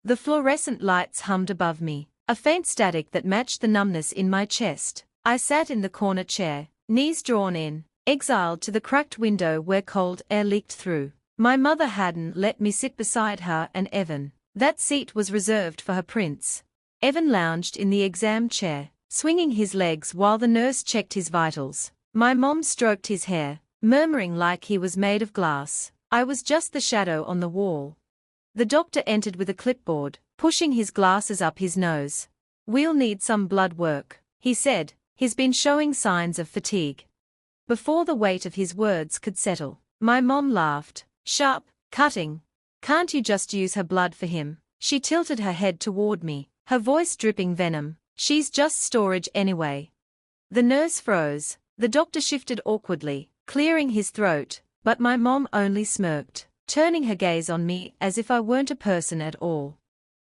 The fluorescent lights hummed above me, a faint static that matched the numbness in my chest. I sat in the corner chair, knees drawn in, exiled to the cracked window where cold air leaked through. My mother hadn't let me sit beside her and Evan. That seat was reserved for her prince. Evan lounged in the exam chair, swinging his legs while the nurse checked his vitals. My mom stroked his hair, murmuring like he was made of glass. I was just the shadow on the wall. The doctor entered with a clipboard, pushing his glasses up his nose. "We'll need some blood work," he said. "He's been showing signs of fatigue." Before the weight of his words could settle, my mom laughed. "Sharp, cutting. Can't you just use her blood for him?" She tilted her head toward me, her voice dripping venom. "She's just storage anyway." The nurse froze. The doctor shifted awkwardly, clearing his throat, but my mom only smirked, turning her gaze on me as if I weren't a person at all.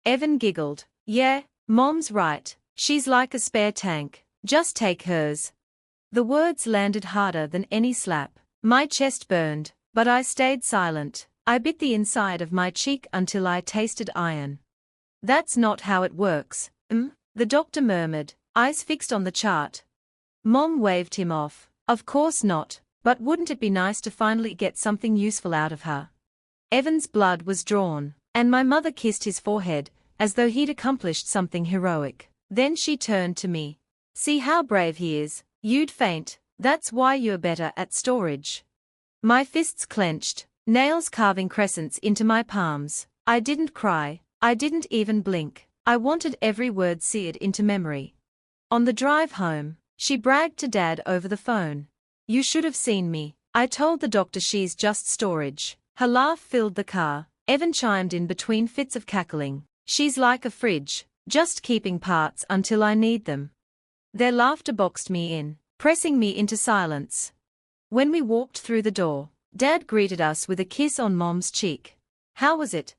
Evan giggled. "Yeah, Mom's right. She's like a spare tank. Just take hers." The words landed harder than any slap. My chest burned, but I stayed silent. I bit the inside of my cheek until I tasted iron. "That's not how it works." The doctor murmured, eyes fixed on the chart. Mom waved him off. "Of course not, but wouldn't it be nice to finally get something useful out of her?" Evan's blood was drawn, and my mother kissed his forehead, as though he'd accomplished something heroic. Then she turned to me. "See how brave he is. You'd faint. That's why you're better at storage." My fists clenched, nails carving crescents into my palms. I didn't cry. I didn't even blink. I wanted every word seared into memory. On the drive home, she bragged to Dad over the phone. "You should have seen me. I told the doctor she's just storage." Her laugh filled the car. Evan chimed in between fits of cackling. "She's like a fridge, just keeping parts until I need them." Their laughter boxed me in, pressing me into silence. When we walked through the door, Dad greeted us with a kiss on Mom's cheek. "How was it?"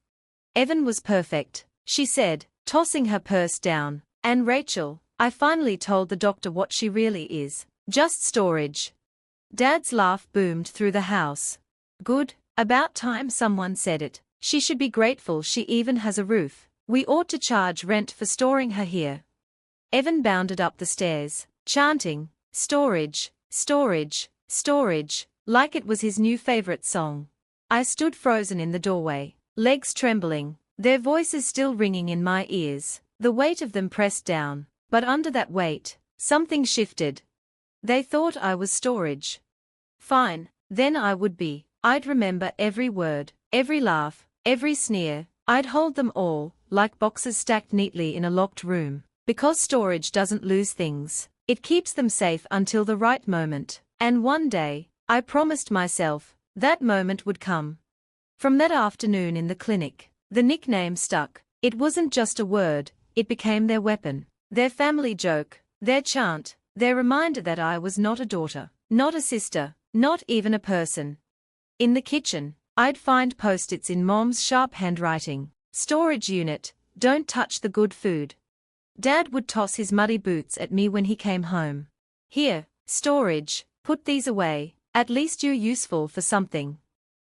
"Evan was perfect," she said, tossing her purse down. "And Rachel, I finally told the doctor what she really is. Just storage." Dad's laugh boomed through the house. "Good, about time someone said it. She should be grateful she even has a roof. We ought to charge rent for storing her here." Evan bounded up the stairs, chanting, "Storage, storage, storage," like it was his new favorite song. I stood frozen in the doorway, legs trembling, their voices still ringing in my ears, the weight of them pressed down, but under that weight, something shifted. They thought I was storage. Fine, then I would be. I'd remember every word, every laugh, every sneer. I'd hold them all, like boxes stacked neatly in a locked room. Because storage doesn't lose things, it keeps them safe until the right moment. And one day, I promised myself, that moment would come. From that afternoon in the clinic, the nickname stuck. It wasn't just a word, it became their weapon, their family joke, their chant, their reminder that I was not a daughter, not a sister, not even a person. In the kitchen, I'd find post-its in Mom's sharp handwriting. "Storage unit, don't touch the good food." Dad would toss his muddy boots at me when he came home. "Here, storage, put these away, at least you're useful for something."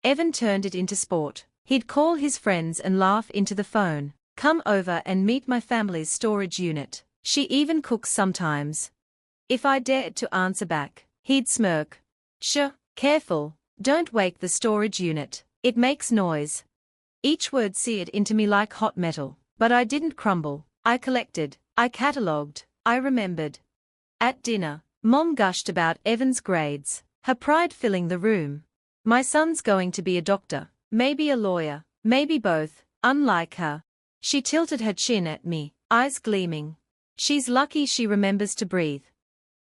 Evan turned it into sport. He'd call his friends and laugh into the phone. "Come over and meet my family's storage unit. She even cooks sometimes." If I dared to answer back, he'd smirk. "Shh, careful, don't wake the storage unit, it makes noise." Each word seared into me like hot metal, but I didn't crumble. I collected, I catalogued, I remembered. At dinner, Mom gushed about Evan's grades, her pride filling the room. "My son's going to be a doctor, maybe a lawyer, maybe both, unlike her." She tilted her chin at me, eyes gleaming. "She's lucky she remembers to breathe."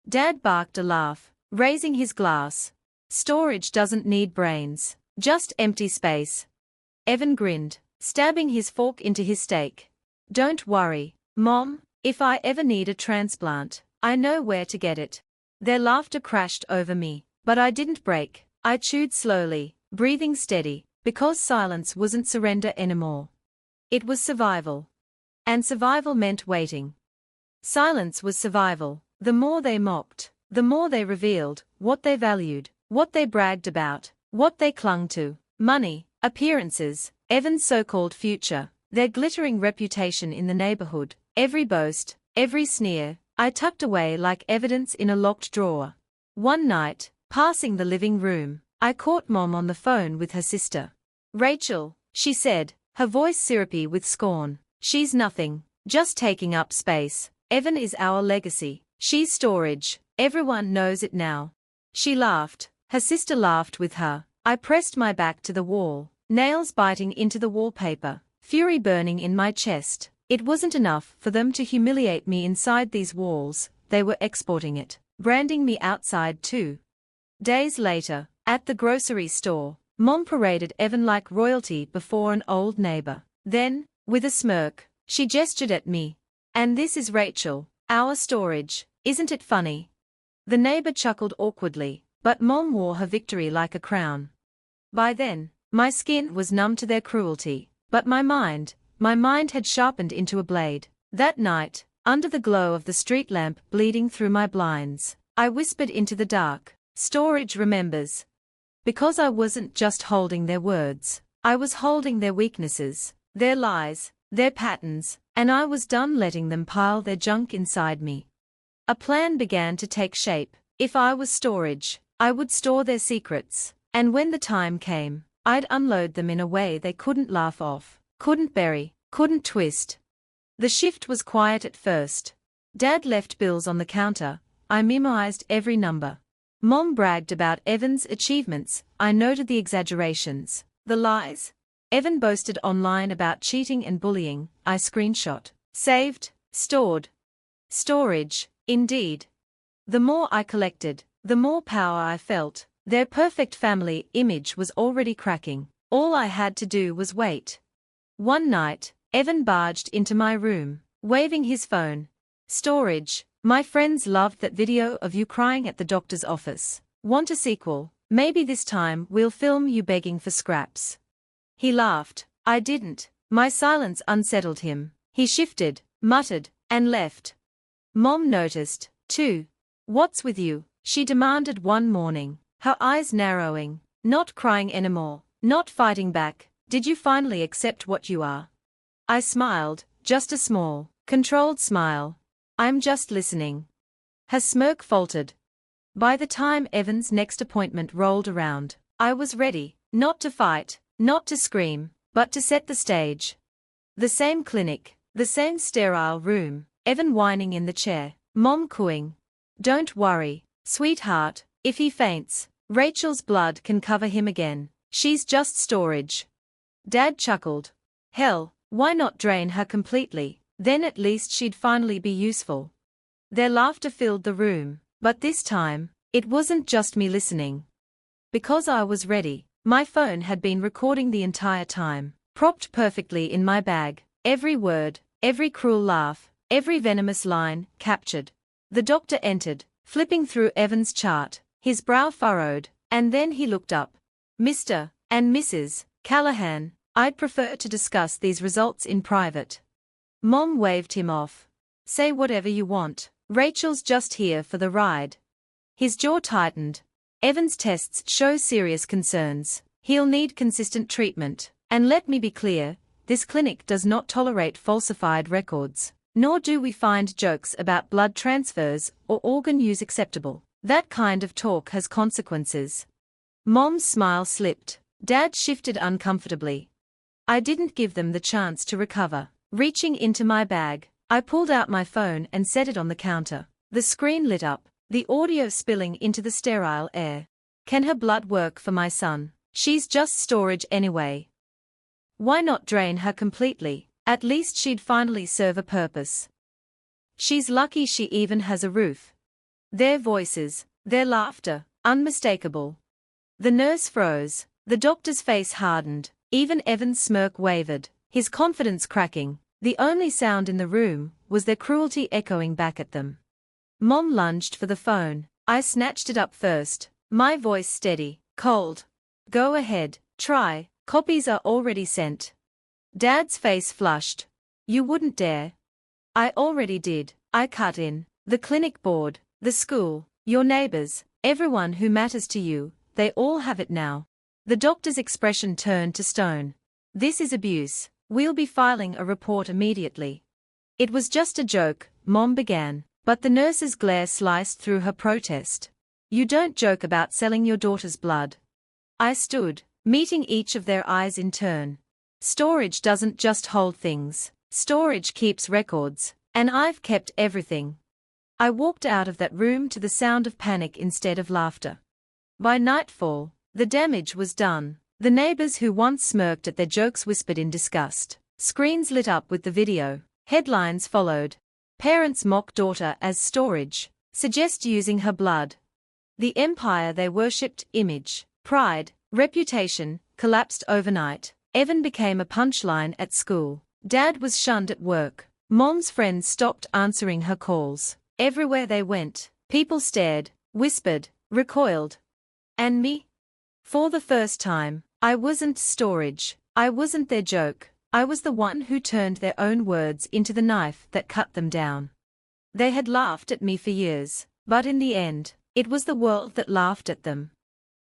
Dad barked a laugh, raising his glass. "Storage doesn't need brains, just empty space." Evan grinned, stabbing his fork into his steak. "Don't worry, Mom, if I ever need a transplant, I know where to get it." Their laughter crashed over me, but I didn't break. I chewed slowly, breathing steady, because silence wasn't surrender anymore. It was survival. And survival meant waiting. Silence was survival. The more they mocked, the more they revealed what they valued, what they bragged about, what they clung to. Money, appearances, Evan's so-called future. their glittering reputation in the neighborhood, every boast, every sneer, I tucked away like evidence in a locked drawer. One night, passing the living room, I caught Mom on the phone with her sister. "Rachel," she said, her voice syrupy with scorn, "she's nothing, just taking up space. Evan is our legacy. She's storage. Everyone knows it now." She laughed. Her sister laughed with her. I pressed my back to the wall, nails biting into the wallpaper, fury burning in my chest. It wasn't enough for them to humiliate me inside these walls, they were exporting it, branding me outside too. Days later, at the grocery store, Mom paraded Evan like royalty before an old neighbor. Then, with a smirk, she gestured at me. "And this is Rachel, our storage, isn't it funny?" The neighbor chuckled awkwardly, but Mom wore her victory like a crown. By then, my skin was numb to their cruelty, but my mind had sharpened into a blade. That night, under the glow of the street lamp bleeding through my blinds, I whispered into the dark, "Storage remembers." Because I wasn't just holding their words, I was holding their weaknesses, their lies, their patterns, and I was done letting them pile their junk inside me. A plan began to take shape. If I was storage, I would store their secrets, and when the time came, I'd unload them in a way they couldn't laugh off, couldn't bury, couldn't twist. The shift was quiet at first. Dad left bills on the counter. I memorized every number. Mom bragged about Evan's achievements. I noted the exaggerations, the lies. Evan boasted online about cheating and bullying. I screenshot, saved, stored. Storage, indeed. The more I collected, the more power I felt. Their perfect family image was already cracking. All I had to do was wait. One night, Evan barged into my room, waving his phone. "Storage, my friends loved that video of you crying at the doctor's office. Want a sequel? Maybe this time we'll film you begging for scraps." He laughed. I didn't. My silence unsettled him. He shifted, muttered, and left. Mom noticed, too. "What's with you?" she demanded one morning, her eyes narrowing. "Not crying anymore, not fighting back. Did you finally accept what you are?" I smiled, just a small, controlled smile. "I'm just listening." Her smirk faltered. By the time Evan's next appointment rolled around, I was ready, not to fight, not to scream, but to set the stage. The same clinic, the same sterile room, Evan whining in the chair, Mom cooing. "Don't worry, sweetheart, if he faints, Rachel's blood can cover him again. She's just storage." Dad chuckled. "Hell, why not drain her completely? Then at least she'd finally be useful." Their laughter filled the room, but this time, it wasn't just me listening. Because I was ready, my phone had been recording the entire time, propped perfectly in my bag, every word, every cruel laugh, every venomous line, captured. The doctor entered, flipping through Evan's chart, his brow furrowed, and then he looked up. "Mr. and Mrs. Callahan, I'd prefer to discuss these results in private." Mom waved him off. "Say whatever you want. Rachel's just here for the ride." His jaw tightened. "Evan's tests show serious concerns. He'll need consistent treatment. And let me be clear, this clinic does not tolerate falsified records, nor do we find jokes about blood transfers or organ use acceptable. That kind of talk has consequences." Mom's smile slipped. Dad shifted uncomfortably. I didn't give them the chance to recover. Reaching into my bag, I pulled out my phone and set it on the counter. The screen lit up, the audio spilling into the sterile air. "Can her blood work for my son? She's just storage anyway. Why not drain her completely? At least she'd finally serve a purpose. She's lucky she even has a roof." Their voices, their laughter, unmistakable. The nurse froze, the doctor's face hardened, even Evan's smirk wavered, his confidence cracking. The only sound in the room was their cruelty echoing back at them. Mom lunged for the phone. I snatched it up first, my voice steady, cold. "Go ahead, try, copies are already sent." Dad's face flushed. "You wouldn't dare." "I already did," I cut in. "The clinic board, the school, your neighbors, everyone who matters to you, they all have it now." The doctor's expression turned to stone. "This is abuse. We'll be filing a report immediately. It was just a joke, Mom began, but the nurse's glare sliced through her protest. You don't joke about selling your daughter's blood. I stood, meeting each of their eyes in turn. Storage doesn't just hold things, storage keeps records, and I've kept everything. I walked out of that room to the sound of panic instead of laughter. By nightfall, the damage was done. The neighbors who once smirked at their jokes whispered in disgust. Screens lit up with the video. Headlines followed. Parents mock daughter as storage, suggest using her blood. The empire they worshipped, image, pride, reputation, collapsed overnight. Evan became a punchline at school. Dad was shunned at work. Mom's friends stopped answering her calls. Everywhere they went, people stared, whispered, recoiled. And me? For the first time, I wasn't storage. I wasn't their joke. I was the one who turned their own words into the knife that cut them down. They had laughed at me for years, but in the end, it was the world that laughed at them.